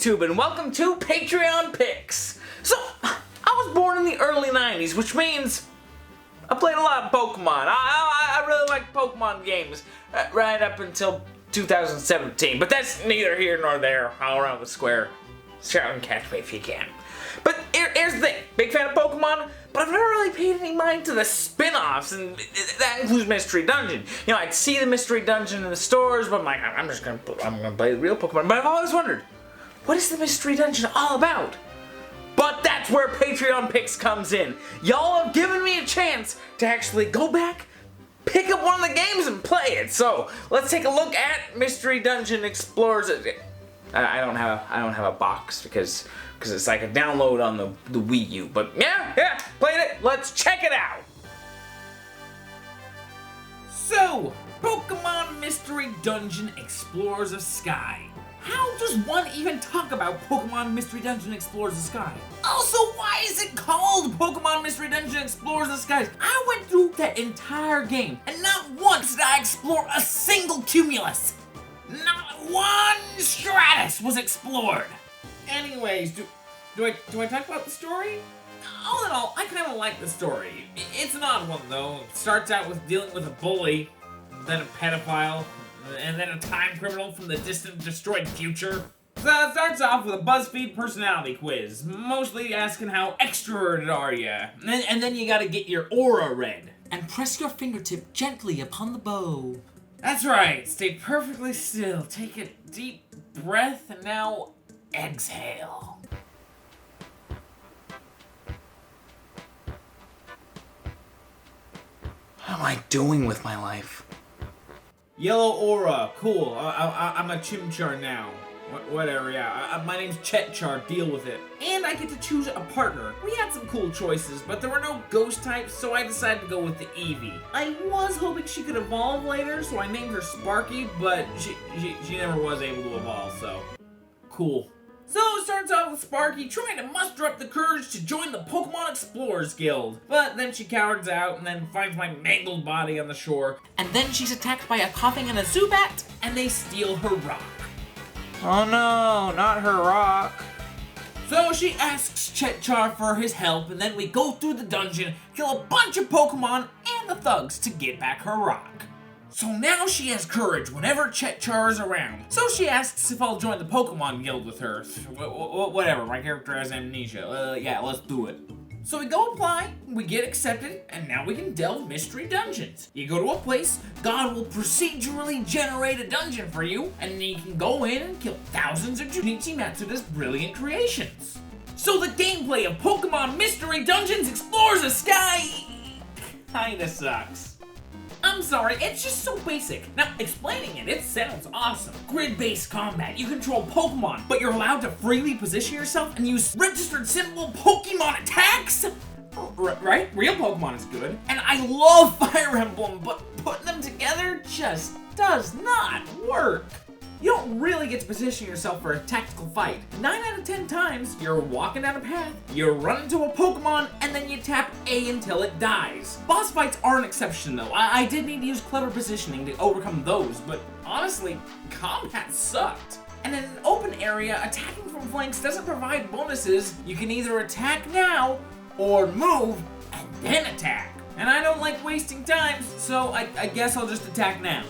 YouTube, and welcome to Patreon Picks. So, I was born in the early 90s, which means I played a lot of Pokemon. I really like Pokemon games right up until 2017, but that's neither here nor there. All around the square. Shout and catch me if you can. But here's the thing, big fan of Pokemon, but I've never really paid any mind to the spin-offs, and that includes Mystery Dungeon. You know, I'd see the Mystery Dungeon in the stores, but I'm like, I'm gonna play the real Pokemon. But I've always wondered, what is the Mystery Dungeon all about? But that's where Patreon Picks comes in. Y'all have given me a chance to actually go back, pick up one of the games and play it. So let's take a look at Mystery Dungeon Explorers. I don't have a box because it's like a download on the Wii U. But yeah, played it. Let's check it out. So, Pokemon Mystery Dungeon Explorers of Sky. How does one even talk about Pokemon Mystery Dungeon Explorers of Sky? Also, why is it called Pokemon Mystery Dungeon Explorers of Sky? I went through that entire game, and not once did I explore a single Cumulus. Not one Stratus was explored. Anyways, do I talk about the story? All in all, I kind of like the story. It's an odd one though. It starts out with dealing with a bully, then a pedophile, and then a time criminal from the distant destroyed future. So it starts off with a BuzzFeed personality quiz, mostly asking how extroverted are you, and then you gotta get your aura read. And press your fingertip gently upon the bow. That's right, stay perfectly still, take a deep breath, and now exhale. What am I doing with my life? Yellow aura, cool. I'm a Chimchar now. Whatever, yeah. My name's Chetchar, deal with it. And I get to choose a partner. We had some cool choices, but there were no ghost types, so I decided to go with the Eevee. I was hoping she could evolve later, so I named her Sparky, but she never was able to evolve, so cool. So it starts off with Sparky trying to muster up the courage to join the Pokemon Explorers Guild. But then she cowards out and then finds my mangled body on the shore. And then she's attacked by a coughing and a Zubat, and they steal her rock. Oh no, not her rock. So she asks Chetchar for his help, and then we go through the dungeon, kill a bunch of Pokemon and the thugs to get back her rock. So now she has courage whenever Chetchar is around. So she asks if I'll join the Pokemon Guild with her. Whatever, my character has amnesia. Yeah, let's do it. So we go apply, we get accepted, and now we can delve mystery dungeons. You go to a place, God will procedurally generate a dungeon for you, and then you can go in and kill thousands of Junichi Matsuda's brilliant creations. So the gameplay of Pokemon Mystery Dungeons Explorers of Sky kinda sucks. I'm sorry, it's just so basic. Now, explaining it sounds awesome. Grid-based combat, you control Pokemon, but you're allowed to freely position yourself and use registered symbol Pokemon attacks? Right? Real Pokemon is good. And I love Fire Emblem, but putting them together just does not work. You don't really get to position yourself for a tactical fight. 9 out of 10 times, you're walking down a path, you run into a Pokemon, and then you tap A until it dies. Boss fights are an exception though. I did need to use clever positioning to overcome those, but honestly, combat sucked. And in an open area, attacking from flanks doesn't provide bonuses. You can either attack now, or move, and then attack. And I don't like wasting time, so I guess I'll just attack now.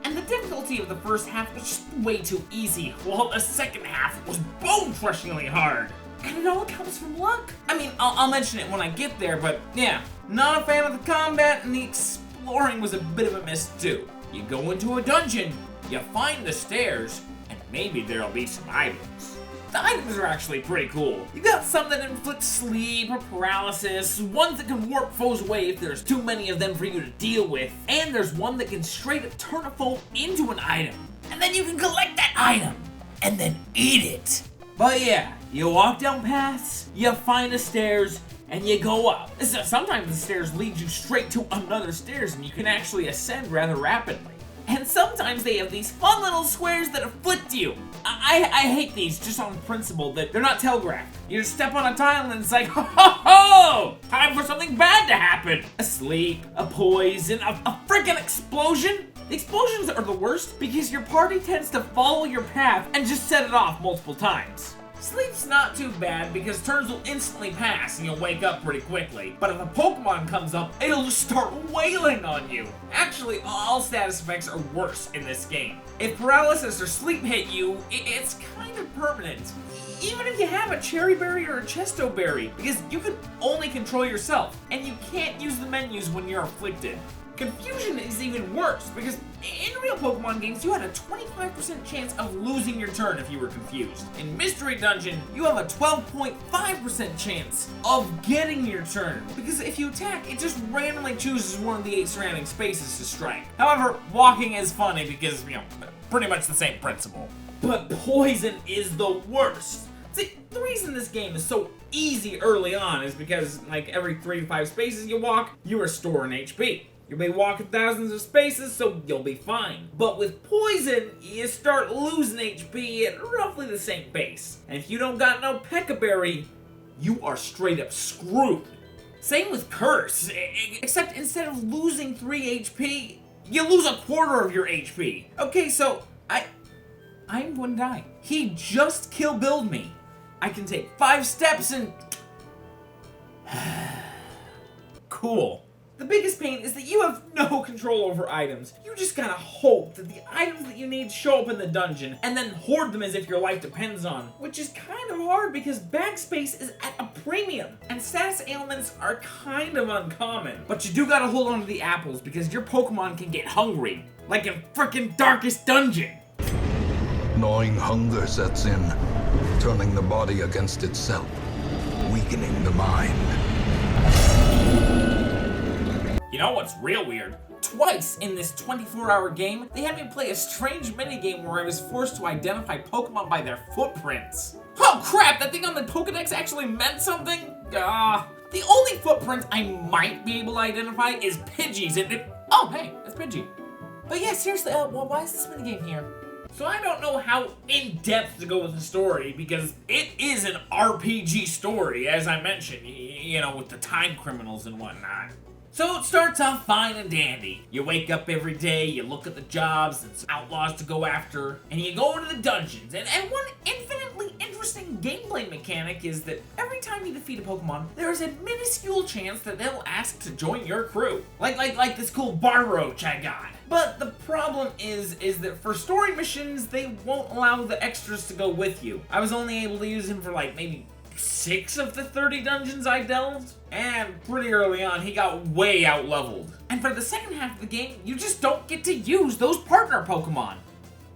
And the difficulty of the first half was just way too easy, while the second half was bone-crushingly hard. And it all comes from luck. I mean, I'll mention it when I get there, but yeah, not a fan of the combat, and the exploring was a bit of a miss too. You go into a dungeon, you find the stairs, and maybe there'll be some items. The items are actually pretty cool. You got some that inflict sleep or paralysis, ones that can warp foes away if there's too many of them for you to deal with, and there's one that can straight up turn a foe into an item. And then you can collect that item, and then eat it. But yeah, you walk down paths, you find the stairs, and you go up. Sometimes the stairs lead you straight to another stairs, and you can actually ascend rather rapidly. And sometimes they have these fun little squares that afflict you. I hate these just on principle that they're not telegraphed. You just step on a tile and it's like, ho ho ho! Time for something bad to happen. A sleep, a poison, a freaking explosion. The explosions are the worst because your party tends to follow your path and just set it off multiple times. Sleep's not too bad because turns will instantly pass and you'll wake up pretty quickly. But if a Pokemon comes up, it'll just start wailing on you. Actually, all status effects are worse in this game. If paralysis or sleep hit you, it's kind of permanent. Even if you have a Cherry Berry or a Chesto Berry, because you can only control yourself, and you can't use the menus when you're afflicted. Confusion is even worse, because in real Pokemon games, you had a 25% chance of losing your turn if you were confused. In Mystery Dungeon, you have a 12.5% chance of getting your turn, because if you attack, it just randomly chooses one of the 8 surrounding spaces to strike. However, walking is funny because, pretty much the same principle. But poison is the worst. See, the reason this game is so easy early on is because, like, every 3 to 5 spaces you walk, you restore an HP. You may walk in thousands of spaces, so you'll be fine. But with poison, you start losing HP at roughly the same pace. And if you don't got no Pekka Berry, you are straight up screwed. Same with Curse, except instead of losing 3 HP, you lose a quarter of your HP. Okay, so I'm going to die. He just Kill Billed me. I can take 5 steps and... Cool. The biggest pain is that you have no control over items. You just gotta hope that the items that you need show up in the dungeon and then hoard them as if your life depends on, which is kind of hard because bag space is at a premium and status ailments are kind of uncommon. But you do gotta hold on to the apples because your Pokemon can get hungry, like in frickin' Darkest Dungeon. Gnawing hunger sets in, turning the body against itself, weakening the mind. You know what's real weird? Twice in this 24-hour game, they had me play a strange minigame where I was forced to identify Pokemon by their footprints. Oh crap, that thing on the Pokedex actually meant something? The only footprint I might be able to identify is Pidgey's and oh hey, that's Pidgey. But yeah, seriously, well, why is this minigame here? So I don't know how in-depth to go with the story because it is an RPG story, as I mentioned, you know, with the time criminals and whatnot. So it starts off fine and dandy. You wake up every day, you look at the jobs and some outlaws to go after, and you go into the dungeons. And one infinitely interesting gameplay mechanic is that every time you defeat a Pokemon, there is a minuscule chance that they'll ask to join your crew. Like this cool Barroach I got. But the problem is that for story missions, they won't allow the extras to go with you. I was only able to use him for like maybe 6 of the 30 dungeons I delved, and pretty early on he got way out leveled. And for the second half of the game, you just don't get to use those partner Pokemon.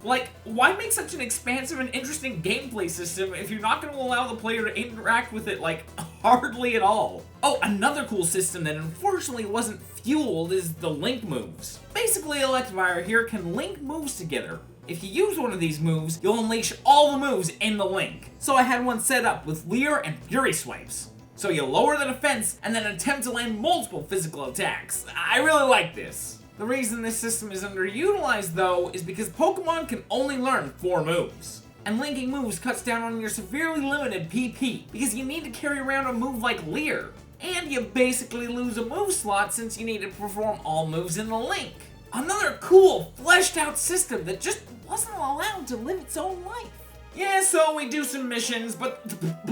Like, why make such an expansive and interesting gameplay system if you're not going to allow the player to interact with it, like, hardly at all? Oh, another cool system that unfortunately wasn't fueled is the link moves. Basically, Electivire here can link moves together. If you use one of these moves, you'll unleash all the moves in the link. So I had one set up with Leer and Fury Swipes. So you lower the defense and then attempt to land multiple physical attacks. I really like this. The reason this system is underutilized though is because Pokemon can only learn 4 moves. And linking moves cuts down on your severely limited PP because you need to carry around a move like Leer. And you basically lose a move slot since you need to perform all moves in the link. Another cool, fleshed out system that just wasn't allowed to live its own life. Yeah, so we do some missions, but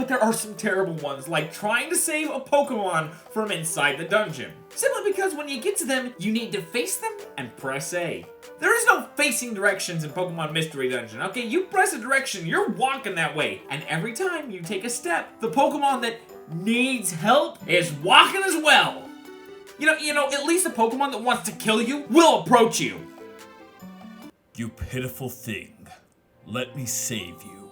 there are some terrible ones, like trying to save a Pokemon from inside the dungeon. Simply because when you get to them, you need to face them and press A. There is no facing directions in Pokemon Mystery Dungeon, okay? You press a direction, you're walking that way, and every time you take a step, the Pokemon that needs help is walking as well. You know, at least a Pokemon that wants to kill you will approach you. You pitiful thing, let me save you.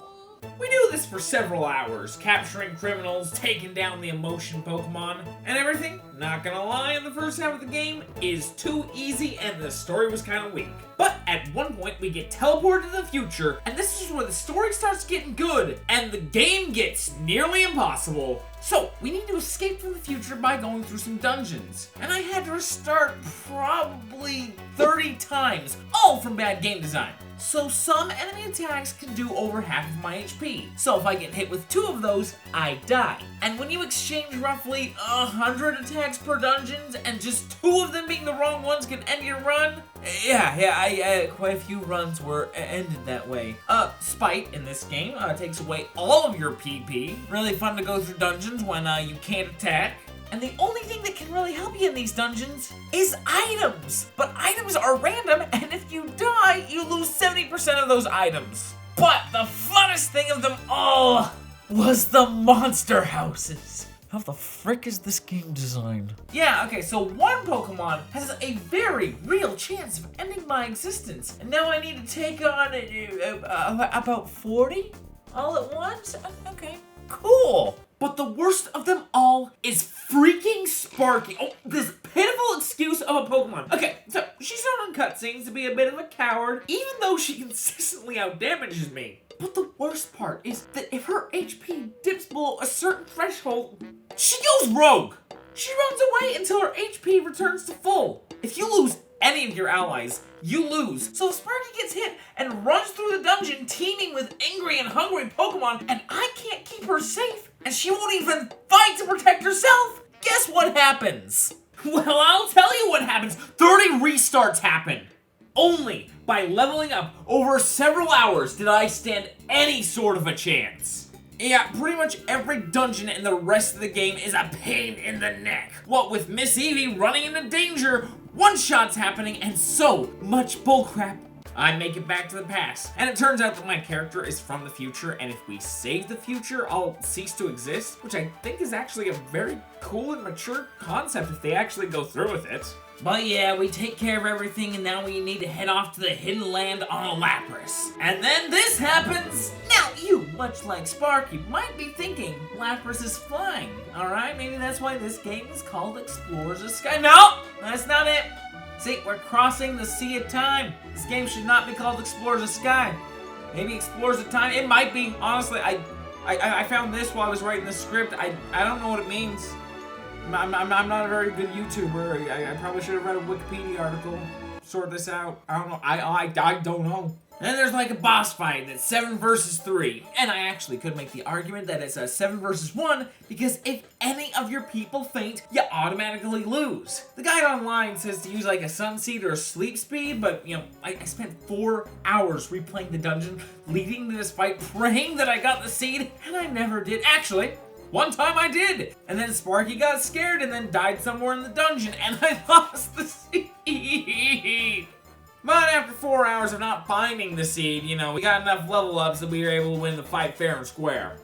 We do this for several hours, capturing criminals, taking down the emotion Pokemon, and everything, not gonna lie, in the first half of the game is too easy and the story was kinda weak. But at one point we get teleported to the future, and this is where the story starts getting good, and the game gets nearly impossible. So, we need to escape from the future by going through some dungeons. And I had to restart probably 30 times, all from bad game design. So some enemy attacks can do over half of my HP. So if I get hit with 2 of those, I die. And when you exchange roughly 100 attacks per dungeons, and just 2 of them being the wrong ones can end your run, quite a few runs were ended that way. Spite in this game takes away all of your PP. Really fun to go through dungeons when you can't attack. And the only thing that can really help you in these dungeons is items. But items are random, and if you die, you lose 70% of those items. But the funnest thing of them all was the monster houses. How the frick is this game designed? Yeah, okay, so one Pokemon has a very real chance of ending my existence. And now I need to take on about 40 all at once? Okay, cool. But the worst of them all is freaking Sparky. Oh, this pitiful excuse of a Pokemon. Okay, so she's shown in cutscenes to be a bit of a coward, even though she consistently outdamages me. But the worst part is that if her HP dips below a certain threshold, she goes rogue. She runs away until her HP returns to full. If you lose any of your allies, you lose. So if Sparky gets hit and runs through the dungeon teeming with angry and hungry Pokemon, and I can't keep her safe, and she won't even fight to protect herself, guess what happens? Well, I'll tell you what happens. 30 restarts happen. Only by leveling up over several hours did I stand any sort of a chance. Yeah, pretty much every dungeon in the rest of the game is a pain in the neck. What with Miss Eevee running into danger, one-shots happening, and so much bullcrap, I make it back to the past. And it turns out that my character is from the future, and if we save the future, I'll cease to exist, which I think is actually a very cool and mature concept if they actually go through with it. But yeah, we take care of everything, and now we need to head off to the hidden land on Lapras. And then this happens! Now you, much like Sparky, might be thinking Lapras is flying, alright? Maybe that's why this game is called Explorers of Sky. No! That's not it! See, we're crossing the Sea of Time. This game should not be called Explorers of Sky. Maybe Explorers of Time. It might be. Honestly, I found this while I was writing the script. I don't know what it means. I'm not a very good YouTuber. I probably should have read a Wikipedia article. Sort this out. I don't know. I don't know. And then there's like a boss fight that's 7 versus 3. And I actually could make the argument that it's a 7 versus 1 because if any of your people faint, you automatically lose. The guide online says to use like a sun seed or a sleep speed, but you know, I spent 4 hours replaying the dungeon leading to this fight, praying that I got the seed, and I never did. Actually, one time I did, and then Sparky got scared and then died somewhere in the dungeon, and I lost the seed. But after 4 hours of not finding the seed, you know, we got enough level ups that we were able to win the fight fair and square.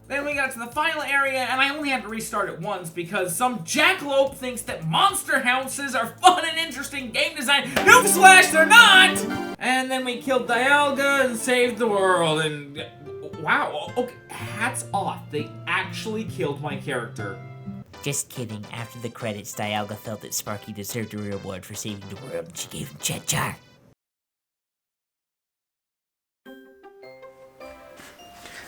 Then we got to the final area, and I only had to restart it once because some jackalope thinks that monster houses are fun and interesting game design. Newsflash, they're not! And then we killed Dialga and saved the world, and wow, okay, hats off. They actually killed my character. Just kidding. After the credits, Dialga felt that Sparky deserved a reward for saving the world. She gave him Chet-Jar.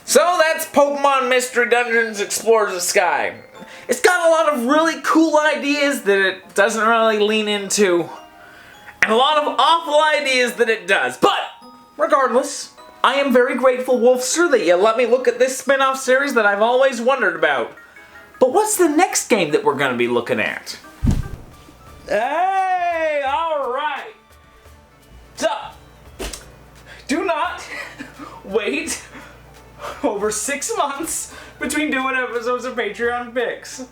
So that's Pokemon Mystery Dungeons Explorers of Sky. It's got a lot of really cool ideas that it doesn't really lean into, and a lot of awful ideas that it does. But regardless, I am very grateful, Wolfster, that you let me look at this spin-off series that I've always wondered about. But what's the next game that we're going to be looking at? Hey, alright. So, do not wait over 6 months between doing episodes of Patreon picks.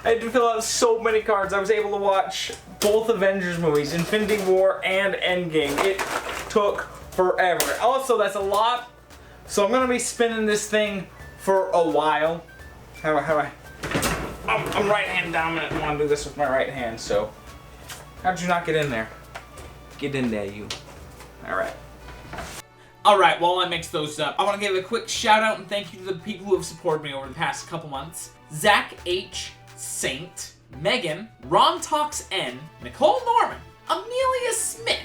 I had to fill out so many cards. I was able to watch both Avengers movies, Infinity War and Endgame. It took forever. Also, that's a lot, so I'm going to be spinning this thing for a while. I'm right-hand dominant and want to do this with my right hand, so how'd you not get in there? Get in there, you. Alright. Alright, while I mix those up, I want to give a quick shout out and thank you to the people who have supported me over the past couple months. Zach H. Saint, Megan, Ron Talks N, Nicole Norman, Amelia Smith,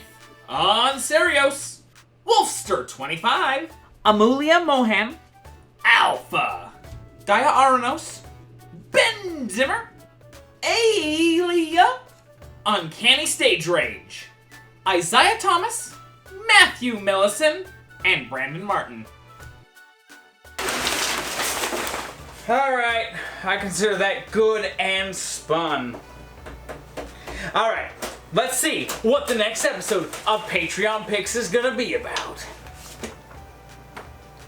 Onserios, Wolfster25, Amulia Mohan, Alpha, Gaia Aranos, Ben Zimmer, Aelia, Uncanny Stage Rage, Isaiah Thomas, Matthew Millison, and Brandon Martin. Alright, I consider that good and spun. Alright, let's see what the next episode of Patreon Picks is gonna be about.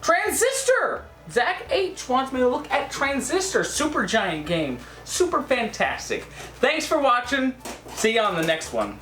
Transistor! Zach H wants me to look at Transistor, super giant game. Super fantastic. Thanks for watching. See you on the next one.